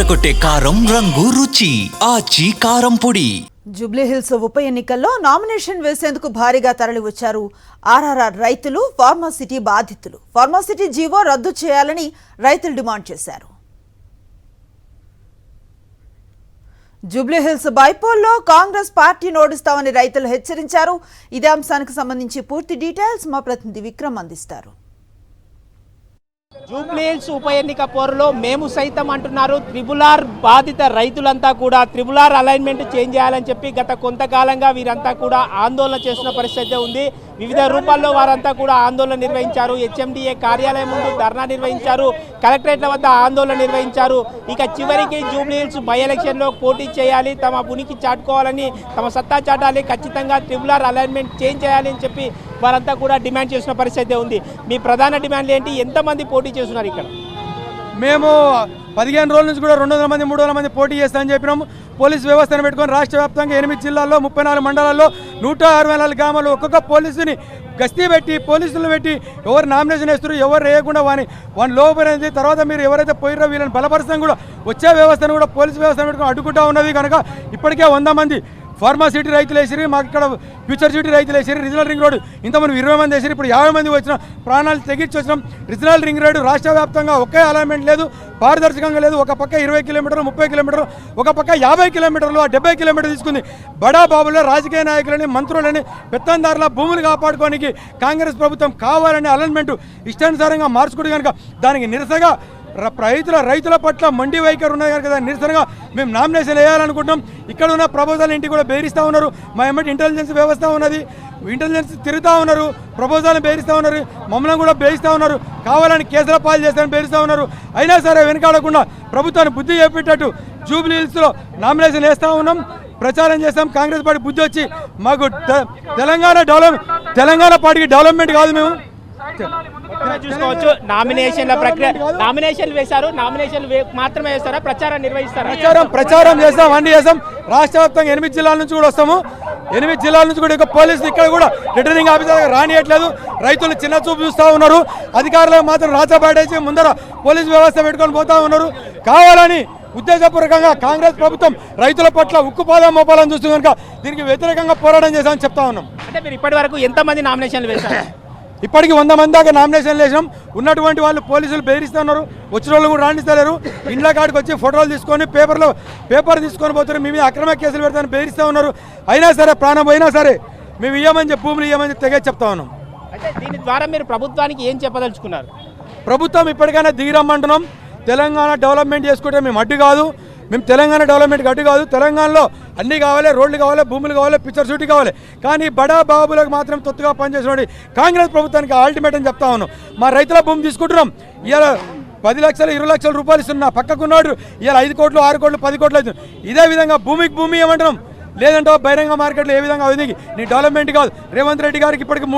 అదరకొట్టే కారం రంగు రుచి ఆచి కారం పొడి. జూబ్లీహిల్స్ ఉప ఎన్నికల్లో నామినేషన్ వేసేందుకు భారీగా తరలివచ్చారు ఆర్ఆర్ఆర్ రైతులు, ఫార్మాసిటీ బాధితులు. ఫార్మాసిటీ జీవో రద్దు చేయాలని రైతులు డిమాండ్ చేశారు. జూబ్లీహిల్స్ బైపోల్లో కాంగ్రెస్ పార్టీని ఓడిస్తామని రైతులు హెచ్చరించారు. ఇదే అంశానికి సంబంధించి పూర్తి డీటెయిల్స్ మా ప్రతినిధి విక్రమ్ అందిస్తారు. జూబ్లీహిల్స్ ఉప ఎన్నిక పోరులో మేము సైతం అంటున్నారు. త్రిబులార్ బాధిత రైతులంతా కూడా త్రిబులార్ అలైన్మెంట్ చేంజ్ చేయాలని చెప్పి గత కొంతకాలంగా వీరంతా కూడా ఆందోళన చేసిన పరిస్థితి ఉంది. వివిధ రూపాల్లో వారంతా కూడా ఆందోళన నిర్వహించారు. హెచ్ఎండిఏ కార్యాలయం ముందు ధర్నా నిర్వహించారు, కలెక్టరేట్ల వద్ద ఆందోళన నిర్వహించారు. ఇక చివరికి జూబ్లీహిల్స్ బై ఎలక్షన్లో పోటీ చేయాలి, తమ ఉనికి చాటుకోవాలని, తమ సత్తా చాటాలి, ఖచ్చితంగా త్రిబులార్ అలైన్మెంట్ చేంజ్ చేయాలి అని చెప్పి వారంతా కూడా డిమాండ్ చేసిన పరిస్థితి ఉంది. మీ ప్రధాన డిమాండ్లు ఏంటి? ఎంతమంది పోటీ చేస్తున్నారు ఇక్కడ? మేము 15 రోజుల నుంచి కూడా 200 మంది 300 మంది పోటీ చేస్తామని చెప్పినాము. పోలీసు వ్యవస్థను పెట్టుకొని రాష్ట్ర వ్యాప్తంగా 8 జిల్లాల్లో 34 మండలాల్లో 164 గ్రామాలు ఒక్కొక్క పోలీసుని గస్తీ పెట్టి పోలీసులు పెట్టి ఎవరు నామినేషన్ వేస్తారు, ఎవరు వేయకుండా వాని లోపలైంది. తర్వాత మీరు ఎవరైతే పోయిరో వీళ్ళని బలపరచడం కూడా వచ్చే వ్యవస్థను కూడా పోలీసు వ్యవస్థను పెట్టుకొని అడ్డుకుంటా ఉన్నది. కనుక ఇప్పటికే 100 మంది ఫార్మాసిటీ రైతులు వేసిరి, మాకు ఇక్కడ ఫ్యూచర్ సిటీ రైతులు వేసిరి. రీజనల్ రింగ్ రోడ్ ఇంతమంది 20 మంది వేసిరి, ఇప్పుడు 50 మంది వచ్చినాం. ప్రాణాలు తెగించి వచ్చినాం. రీజనల్ రింగ్ రోడ్ రాష్ట్ర వ్యాప్తంగా ఒకే అలైన్మెంట్ లేదు, పారదర్శకంగా లేదు. ఒక పక్క 20 కిలోమీటర్లు 30 కిలోమీటర్లు, ఒక పక్క 50 కిలోమీటర్లు 70 కిలోమీటర్లు తీసుకుంది. బడా బాబుల రాజకీయ నాయకులని, మంత్రులని, పెత్తందారుల భూములు కాపాడుకోవడానికి కాంగ్రెస్ ప్రభుత్వం కావాలని అలైన్మెంట్ ఇష్టానుసారంగా మార్చుకుంటే కనుక దానికి నిరసనగా రైతుల పట్ల మండి వైఖరి ఉన్నది కనుక నిరసనగా మేము నామినేషన్ వేయాలనుకుంటున్నాం. ఇక్కడ ఉన్న ప్రపోజల్ ఇంటికి కూడా బెదిరిస్తూ ఉన్నారు. మా ఎమ్మటి ఇంటెలిజెన్స్ వ్యవస్థ ఉన్నది, ఇంటెలిజెన్స్ తిరుగుతూ ఉన్నారు, ప్రపోజల్ని బెదిరిస్తూ ఉన్నారు, మమ్మల్ని కూడా బెదిరిస్తూ ఉన్నారు. కావాలని కేసుల పాలు చేస్తామని బెదిరిస్తూ ఉన్నారు. అయినా సరే వెనకాడకుండా ప్రభుత్వాన్ని బుద్ధి చెప్పేటట్టు జూబ్లీహిల్స్లో నామినేషన్ వేస్తూ ఉన్నాం, ప్రచారం చేస్తాం. కాంగ్రెస్ పార్టీ బుద్ధి వచ్చి మాకు తెలంగాణ పార్టీకి డెవలప్మెంట్ కాదు, మేము చూసుకోవచ్చు. నామినేషన్ల ప్రక్రియ, నామినేషన్లు వేశారు, నామినేషన్లు మాత్రమే వేస్తారా? ప్రచారం నిర్వహిస్తారా? ప్రచారం చేస్తాం, అన్ని చేస్తాం. రాష్ట్ర వ్యాప్తంగా 8 జిల్లాల నుంచి కూడా వస్తాము. 8 జిల్లాల నుంచి కూడా పోలీసులు ఇక్కడ కూడా రిటర్నింగ్ ఆఫీసర్ రానియట్లేదు. రైతులు చిన్న చూపు చూస్తూ ఉన్నారు. అధికారులకు మాత్రం రాచబాటేసి ముందర పోలీసు వ్యవస్థ పెట్టుకొని పోతా ఉన్నారు. కావాలని ఉద్దేశపూర్వకంగా కాంగ్రెస్ ప్రభుత్వం రైతుల పట్ల ఉక్కుపాదం మోపాలని చూస్తుంది కనుక దీనికి వ్యతిరేకంగా పోరాటం చేశామని చెప్తా ఉన్నాం. అంటే మీరు ఇప్పటి వరకు ఎంతమంది నామినేషన్లు వేశారు? ఇప్పటికి 100 మంది దాకా నామినేషన్లు వేసినాం. ఉన్నటువంటి వాళ్ళు పోలీసులు బెదిరిస్తున్నారు, వచ్చిన వాళ్ళు కూడా రాణిస్తలేరు. ఇండ్ల కాడికి వచ్చి ఫోటోలు తీసుకొని పేపర్ తీసుకొని పోతారు, మీ మీద అక్రమ కేసులు పెడతారని బెదిరిస్తూ ఉన్నారు. అయినా సరే ప్రాణం పోయినా సరే మేము ఇవ్వమని చెప్పి భూములు ఇవ్వమని తెగే చెప్తా ఉన్నాం. అంటే దీని ద్వారా మీరు ప్రభుత్వానికి ఏం చెప్పదలుచుకున్నారు? ప్రభుత్వం ఇప్పటికైనా దిగిరమ్మంటున్నాం. తెలంగాణ డెవలప్మెంట్ చేసుకుంటే మేము అడ్డు కాదు, మేము తెలంగాణ డెవలప్మెంట్కి అడ్డు కాదు. తెలంగాణలో అన్నీ కావాలి, రోడ్లు కావాలి, భూములు కావాలి, పిక్చర్ షూటీ కావాలి. కానీ బడా బాబులకు మాత్రం తొత్తుగా పనిచేసిన కాంగ్రెస్ ప్రభుత్వానికి అల్టిమేట్ అని చెప్తా ఉన్నాం. మా రైతుల భూమి తీసుకుంటున్నాం. ఇవాళ 10 లక్షలు 20 లక్షల రూపాయలు ఇస్తున్నా, పక్కకున్నాడు ఇవాళ 5 కోట్లు 6 కోట్లు 10 కోట్లు అవుతుంది. ఇదే విధంగా భూమికి భూమి ఏమంటున్నాం. లేదంటే బహిరంగ మార్కెట్లో ఏ విధంగా అవుతుంది నీ డెవలప్మెంట్ కాదు. రేవంత్ రెడ్డి గారికి ఇప్పటికి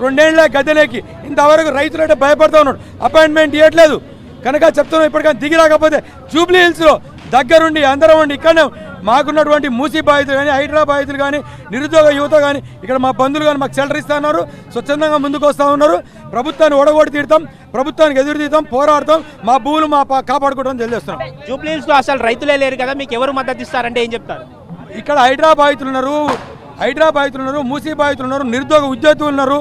2 గద్దెలేకి ఇంతవరకు రైతులంటే భయపడుతూ ఉన్నాడు, అపాయింట్మెంట్ ఇవ్వట్లేదు. కనుక చెప్తున్నాం ఇప్పటికైనా దిగి రాకపోతే జూబ్లీహిల్స్లో దగ్గరుండి అందరం ఉండి ఇక్కడనే మాకున్నటువంటి మూసీ బాధితులు కానీ, హైడ్రా బాధితులు కానీ, నిరుద్యోగ యువత కానీ, ఇక్కడ మా బంధువులు కానీ మాకు షెల్టర్ ఇస్తూ ఉన్నారు. స్వచ్ఛందంగా ముందుకు వస్తూ ఉన్నారు. ప్రభుత్వాన్ని ఓడగొట్టి తీరుతాం, ప్రభుత్వానికి ఎదురు తీరుతాం, పోరాడతాం, మా భూములు మా కాపాడుకోవడం తెలియజేస్తున్నాం. జూబ్లీహిల్స్లో అసలు రైతులే లేరు కదా, మీకు ఎవరు మద్దతు ఇస్తారంటే ఏం చెప్తారు? ఇక్కడ హైడ్రా బాధితులు ఉన్నారు, మూసీ బాధితులు ఉన్నారు, నిరుద్యోగ ఉద్యోగులు ఉన్నారు.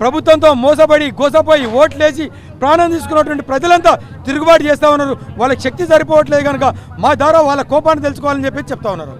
ప్రభుత్వంతో మోసపడి గోసపోయి ఓట్లేసి ప్రాణం తీసుకున్నటువంటి ప్రజలంతా తిరుగుబాటు చేస్తూ ఉన్నారు. వాళ్ళకి శక్తి సరిపోవట్లేదు కనుక మా ద్వారా వాళ్ళ కోపాన్ని తెలుసుకోవాలని చెప్పి చెప్తా ఉన్నారు.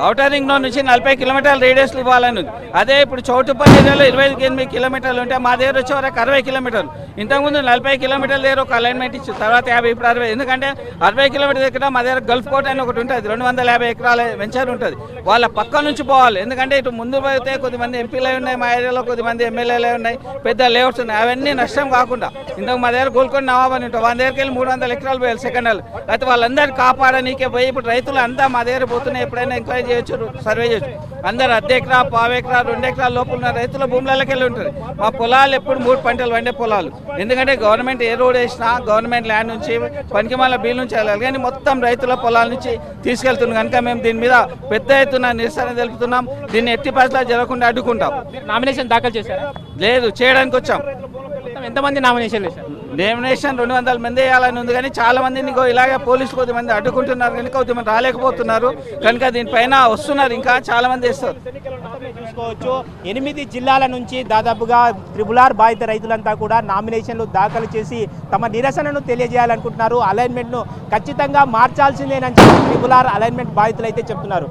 ఔటర్ రింగ్ రోడ్ నుంచి 40 కిలోమీటర్ల రేడియస్లు ఇవ్వాలని ఉంది. అదే ఇప్పుడు చౌటుపల్లి ఏరియాలో 28 కిలోమీటర్లు ఉంటే మా దగ్గర వచ్చే వరకు 60 కిలోమీటర్లు. ఇంతకుముందు 40 కిలోమీటర్ల దగ్గర ఒక అలైన్మెంట్ ఇచ్చారు, తర్వాత 50, ఇప్పుడు 60. ఎందుకంటే 60 కిలోమీటర్ల దగ్గర మా దగ్గర గల్ఫ్ కోట్ అని ఒకటి ఉంటుంది, 250 ఎకరాల వెంచర్ ఉంటుంది. వాళ్ళ పక్క నుంచి పోవాలి. ఎందుకంటే ఇటు ముందు పోతే కొద్దిమంది ఎంపీలు ఉన్నాయి, మా ఏరియాలో కొద్దిమంది ఎమ్మెల్యేలు ఉన్నాయి, పెద్ద లేఅవుట్స్ ఉన్నాయి. అవన్నీ నష్టం కాకుండా ఇంతకు మా దగ్గర గోల్కొండ నవాబ్ అని ఉంటాం, వాళ్ళ దగ్గరికి వెళ్ళి 300 ఎకరాలు పోయాలి సెకండ్ వాళ్ళు. అయితే వాళ్ళందరినీ కాపాడనీకే పోయి ఇప్పుడు రైతులు అంతా మా దగ్గర పోతున్నాయి. ఎప్పుడైనా ఎంక్వైరీ చేయొచ్చు, సర్వే చేయొచ్చు. అందరు 1/2 ఎకరా 1/4 ఎకరా 2 ఎకరాల లోపల ఉన్న రైతుల భూములకి వెళ్ళి ఉంటుంది. మా పొలాలు ఎప్పుడు 3 పంటలు వండే పొలాలు. ఎందుకంటే గవర్నమెంట్ ఏ రోడ్ వేసినా గవర్నమెంట్ ల్యాండ్ నుంచి పనికిమాల బిల్ నుంచి వెళ్ళాలి, కానీ మొత్తం రైతుల పొలాల నుంచి తీసుకెళ్తున్నాం. కనుక మేము దీని మీద పెద్ద ఎత్తున నిరసన తెలుపుతున్నాం. దీన్ని ఎట్టి పరిస్థితుల్లో జరగకుండా అడ్డుకుంటాం. నామినేషన్ దాఖలు చేశారా? లేదు, చేయడానికి వచ్చాం. ఎంతమంది నామినేషన్ వేశారు? నామినేషన్ 200 మంది వేయాలని ఉంది కానీ చాలా మందిని ఇలాగే పోలీసులు కొద్దిమంది అడ్డుకుంటున్నారు కనుక కొద్దిమంది రాలేకపోతున్నారు కనుక దీనిపైన వస్తున్నారు, ఇంకా చాలా మంది వేస్తారు. చూసుకోవచ్చు 8 జిల్లాల నుంచి దాదాపుగా త్రిబుల్ ఆర్ బాధిత రైతులంతా కూడా నామినేషన్లు దాఖలు చేసి తమ నిరసనను తెలియజేయాలనుకుంటున్నారు. అలైన్మెంట్ను ఖచ్చితంగా మార్చాల్సిందేనని చెప్పి త్రిబుల్ ఆర్ అలైన్మెంట్ బాధితులు అయితే చెప్తున్నారు.